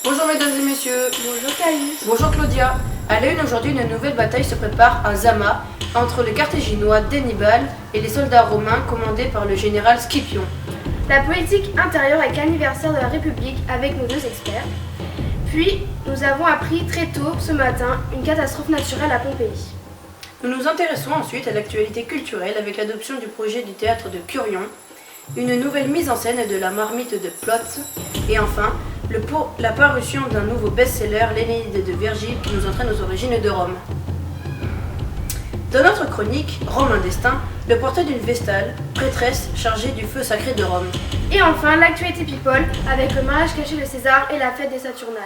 Bonjour mesdames et messieurs. Bonjour Caïs. Bonjour Claudia. À la une aujourd'hui, une nouvelle bataille se prépare à Zama entre les Carthaginois d'Hannibal et les soldats romains commandés par le général Scipion. La politique intérieure avec l'anniversaire de la République avec nos deux experts. Puis, nous avons appris très tôt ce matin une catastrophe naturelle à Pompéi. Nous nous intéressons ensuite à l'actualité culturelle avec l'adoption du projet du théâtre de Curion, une nouvelle mise en scène de la marmite de Plot et enfin la parution d'un nouveau best-seller, l'Énéide de Virgile, qui nous entraîne aux origines de Rome. Dans notre chronique, Rome un destin, le portrait d'une Vestale, prêtresse chargée du feu sacré de Rome. Et enfin, l'actualité people avec le mariage caché de César et la fête des Saturnales.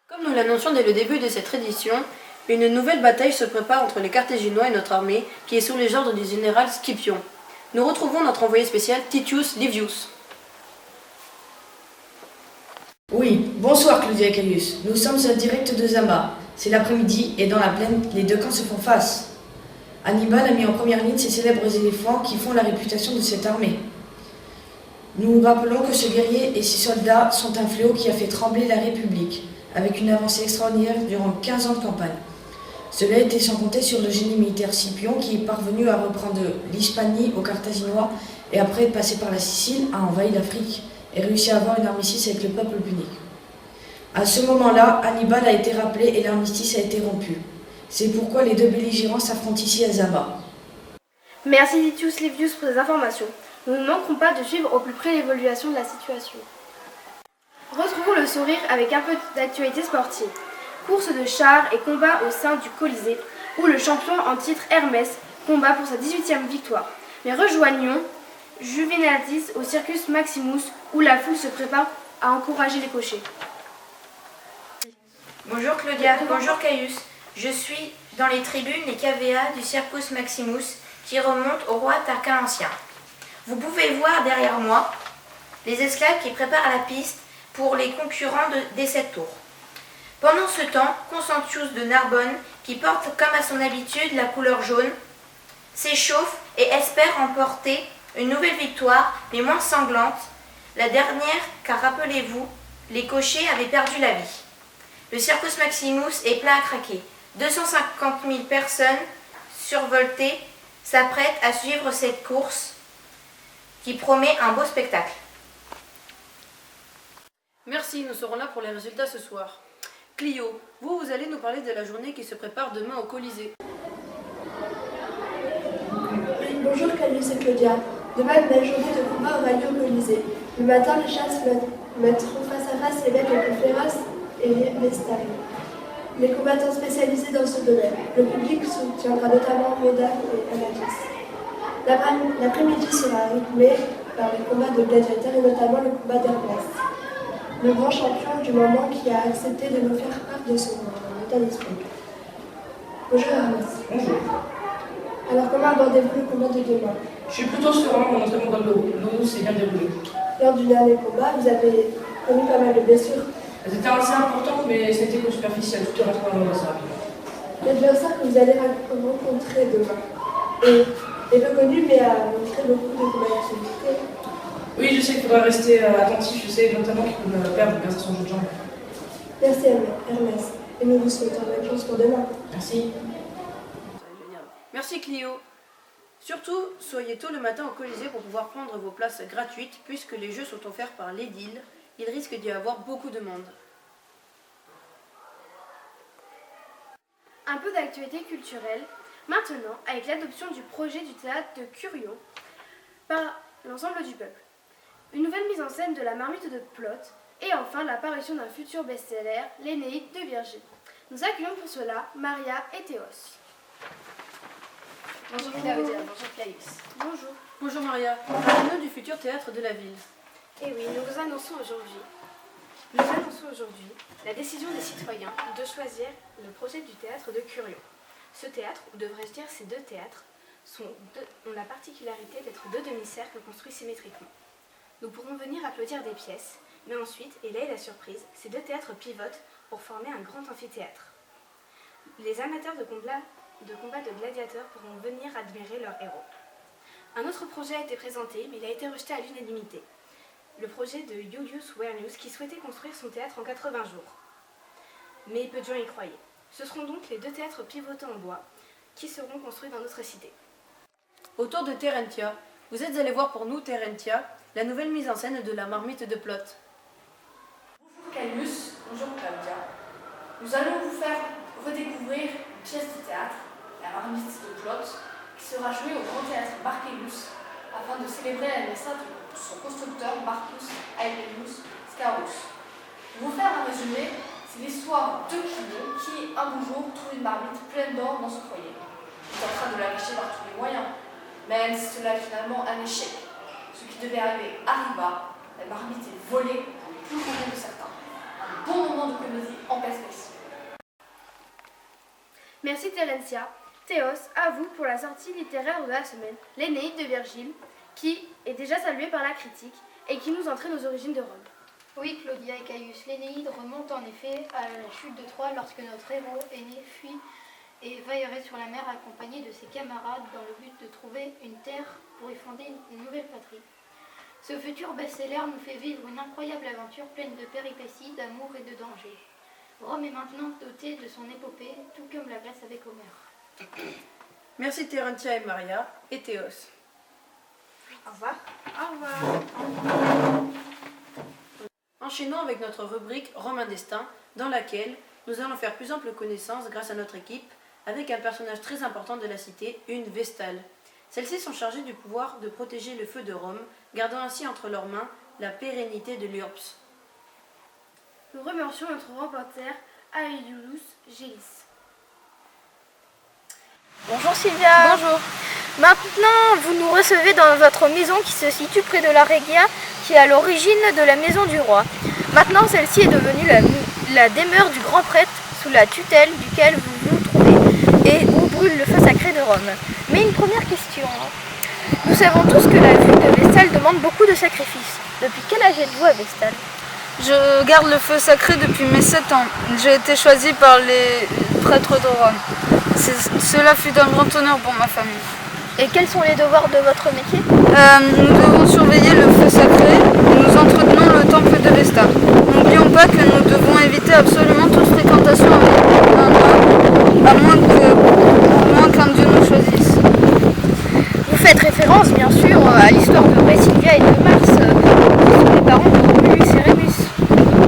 Comme nous l'annoncions dès le début de cette édition, une nouvelle bataille se prépare entre les Carthaginois et notre armée, qui est sous les ordres du général Scipion. Nous retrouvons notre envoyé spécial Titius Livius. Oui, bonsoir Claudia et Caius. Nous sommes en direct de Zama. C'est l'après-midi et dans la plaine, les deux camps se font face. Hannibal a mis en première ligne ces célèbres éléphants qui font la réputation de cette armée. Nous rappelons que ce guerrier et ses soldats sont un fléau qui a fait trembler la République, avec une avancée extraordinaire durant 15 ans de campagne. Cela était sans compter sur le génie militaire Scipion qui est parvenu à reprendre l'Hispanie aux Carthaginois et après être passé par la Sicile a envahi l'Afrique et réussi à avoir une armistice avec le peuple punique. À ce moment-là, Hannibal a été rappelé et l'armistice a été rompu. C'est pourquoi les deux belligérants s'affrontent ici à Zama. Merci Titius Livius pour ces informations. Nous ne manquerons pas de suivre au plus près l'évolution de la situation. Retrouvons le sourire avec un peu d'actualité sportive. Course de chars et combat au sein du Colisée, où le champion en titre Hermès combat pour sa 18e victoire. Mais rejoignons Juvenatis au Circus Maximus, où la foule se prépare à encourager les cochers. Bonjour Claudia, bonjour Caius. Je suis dans les tribunes, les caveas du Circus Maximus qui remontent au roi Tarquin l'Ancien. Vous pouvez voir derrière moi les esclaves qui préparent la piste pour les concurrents des 7 tours. Pendant ce temps, Constantius de Narbonne, qui porte comme à son habitude la couleur jaune, s'échauffe et espère remporter une nouvelle victoire, mais moins sanglante, la dernière car rappelez-vous, les cochers avaient perdu la vie. Le Circus Maximus est plein à craquer. 250 000 personnes survoltées s'apprêtent à suivre cette course qui promet un beau spectacle. Merci, nous serons là pour les résultats ce soir. Clio, vous allez nous parler de la journée qui se prépare demain au Colisée. Bonjour Caius et Claudia. Demain, une belle journée de combat aura lieu au Colisée. Le matin, les chasses mettront face à face les bêtes les plus féroces et les Vestales. Les combattants spécialisés dans ce domaine. Le public soutiendra notamment Rodin et Anatis. L'après-midi sera rythmé par les combats de gladiateurs et notamment le combat d'Hermès, le grand champion du moment qui a accepté de nous faire part de son état d'esprit. Bonjour Hermès. Bonjour. Alors comment abordez-vous le combat de demain? Je suis plutôt serein, mon entraînement dans l'eau s'est bien déroulé. Lors du dernier combat, vous avez connu pas mal de blessures. C'était assez important, mais c'était que superficiel, tout est rentré dans l'eau assez rapidement. L'adversaire que vous allez rencontrer demain est peu connu, mais a montré beaucoup de combativité. Oui, je sais qu'il faudra rester attentif, je sais notamment qu'il peut me perdre grâce à son jeu de jambes. Merci Hermès, et nous vous souhaitons bonne chance pour demain. Merci. Merci Clio. Surtout, soyez tôt le matin au Colisée pour pouvoir prendre vos places gratuites puisque les jeux sont offerts par l'édile. Il risque d'y avoir beaucoup de monde. Un peu d'actualité culturelle, maintenant avec l'adoption du projet du théâtre de Curion par l'ensemble du peuple. Une nouvelle mise en scène de la marmite de Plot et enfin l'apparition d'un futur best-seller, l'Énéide de Virgile. Nous accueillons pour cela Maria et Théos. Bonjour Claudia, bonjour Caius. Bonjour. Bonjour Maria, parlez-nous du futur théâtre de la ville. Eh oui, nous vous annonçons aujourd'hui la décision des citoyens de choisir le projet du théâtre de Curion. Ce théâtre, ou devrais-je dire ces deux théâtres, ont la particularité d'être deux demi-cercles construits symétriquement. Nous pourrons venir applaudir des pièces, mais ensuite, et là est la surprise, ces deux théâtres pivotent pour former un grand amphithéâtre. Les amateurs de combat de gladiateurs pourront venir admirer leurs héros. Un autre projet a été présenté, mais il a été rejeté à l'unanimité. le projet de Julius Wernius qui souhaitait construire son théâtre en 80 jours. Mais peu de gens y croyaient. Ce seront donc les 2 théâtres pivotants en bois qui seront construits dans notre cité. Autour de Terentia, vous êtes allés voir pour nous, Terentia, la nouvelle mise en scène de la marmite de Plot. Bonjour Caius, bonjour Claudia. Nous allons vous faire redécouvrir une pièce de théâtre, la marmite de Plot, qui sera jouée au Grand Théâtre Marcellus afin de célébrer la naissance de son constructeur Marcus Aurelius Scaurus. Pour vous faire un résumé, c'est l'histoire de Quino qui, un beau jour, trouve une marmite pleine d'or dans son foyer. Il est en train de la cacher par tous les moyens, mais cela est finalement un échec. Ce qui devait arriver arriva, la marmite est volée pour le plus grand nombre de certains. Un bon moment de comédie en perspective. Merci Terencia. Théos, à vous pour la sortie littéraire de la semaine, l'Énéide de Virgile, qui est déjà saluée par la critique et qui nous entraîne aux origines de Rome. Oui, Claudia et Caius, l'Énéide remonte en effet à la chute de Troie lorsque notre héros aîné fuit et va errer sur la mer accompagné de ses camarades dans le but de trouver une terre pour y fonder une nouvelle patrie. Ce futur best-seller nous fait vivre une incroyable aventure pleine de péripéties, d'amour et de danger. Rome est maintenant dotée de son épopée, tout comme la Grèce avec Homère. Merci Terentia et Maria et Théos. Au revoir. Au revoir. Enchaînons avec notre rubrique Rome un destin, dans laquelle nous allons faire plus ample connaissance grâce à notre équipe avec un personnage très important de la cité, une Vestale. Celles-ci sont chargées du pouvoir de protéger le feu de Rome, gardant ainsi entre leurs mains la pérennité de l'Urps. Nous remercions notre reporter Aeliulus Gélis. Bonjour Sylvia. Bonjour. Maintenant, vous nous recevez dans votre maison qui se situe près de la Regia, qui est à l'origine de la maison du roi. Maintenant, celle-ci est devenue la demeure du grand prêtre, sous la tutelle duquel vous vous trouvez, et où brûle le feu sacré de Rome. Mais une première question. Nous savons tous que la ville de Vestale demande beaucoup de sacrifices. Depuis quel âge êtes-vous à Vestale ? Je garde le feu sacré depuis mes 7 ans. J'ai été choisi par les prêtres de Rome. Cela fut d'un grand honneur pour ma famille. Et quels sont les devoirs de votre métier ? Nous devons surveiller le feu sacré et nous entretenons le temple de Vesta. N'oublions pas que nous devons éviter absolument toute fréquentation avec un homme, à moins qu'un dieu nous choisisse. Vous faites référence bien sûr à l'histoire de Sylvia et de Mars, qui sont les parents de Romulus et Rémus.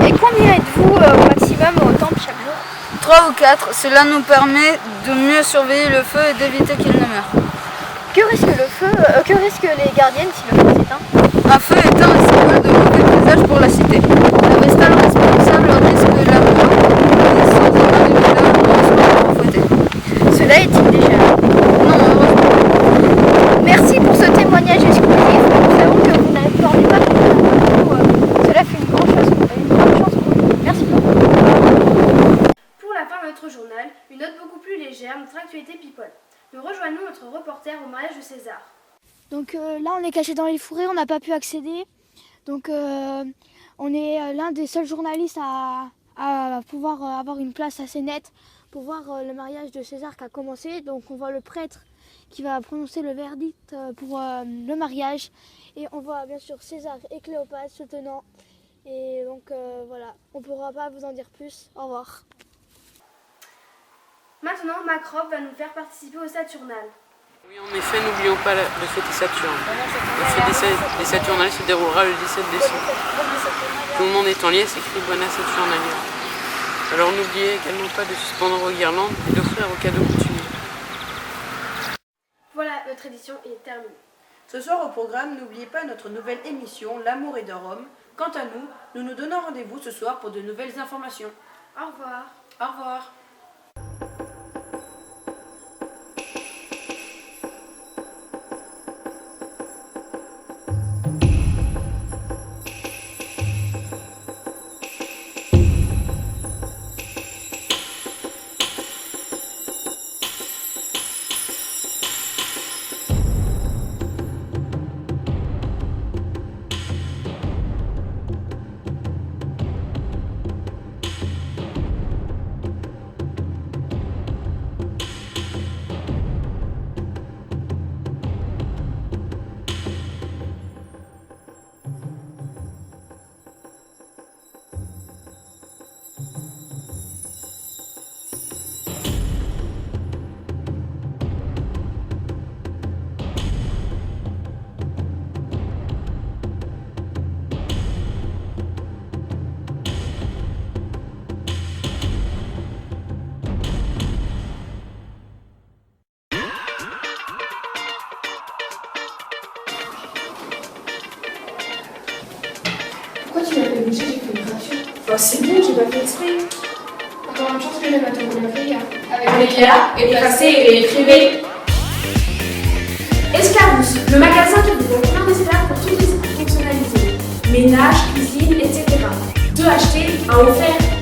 Et combien êtes-vous au maximum au temple chaque jour ? 3 ou 4, cela nous permet de mieux surveiller le feu et d'éviter qu'il ne meure. Que risquent les gardiennes si le feu s'éteint ? Un feu éteint est symbole de mauvais présage pour la cité. La Vestale responsable risque la mort et sans avoir des mineurs pour fouetter. Cela est-il déjà ? Non, heureusement. Merci pour ce témoignage exclusif. Nous savons que vous n'accordez pas beaucoup de nous. Cela fut une grande chance pour nous. Merci beaucoup. Pour la fin de notre journal, une note beaucoup plus légère, notre actualité people. Nous rejoignons notre reporter au mariage de César. Donc là, on est caché dans les fourrés, on n'a pas pu accéder. Donc on est l'un des seuls journalistes à pouvoir avoir une place assez nette pour voir le mariage de César qui a commencé. Donc on voit le prêtre qui va prononcer le verdict pour le mariage. Et on voit bien sûr César et Cléopâtre se tenant. Et donc voilà, on ne pourra pas vous en dire plus. Au revoir. Maintenant, Macrobe va nous faire participer au Saturnal. Oui, en effet, n'oublions pas le fête des Saturnes. Le fête des Saturnales se déroulera le 17 décembre. Tout le monde étant lié s'écrit Bona Saturnalia. Alors n'oubliez également pas de suspendre vos guirlandes et d'offrir vos cadeaux coutumiers. Voilà, notre édition est terminée. Ce soir au programme, n'oubliez pas notre nouvelle émission L'amour est de Rome. Quant à nous, nous nous donnons rendez-vous ce soir pour de nouvelles informations. Au revoir. Au revoir. Pourquoi tu m'as fait bouger? J'ai fait une fracture. Enfin, c'est bon, j'ai pas fait exprès. Encore une chance que j'aime à te remarquer. Avec Léa, effacez et écrivez. Esclavus, le magasin qui vous donne plein d'esclaves pour toutes les fonctionnalités. Ménage, cuisine, etc. 2 achetés, 1 offert.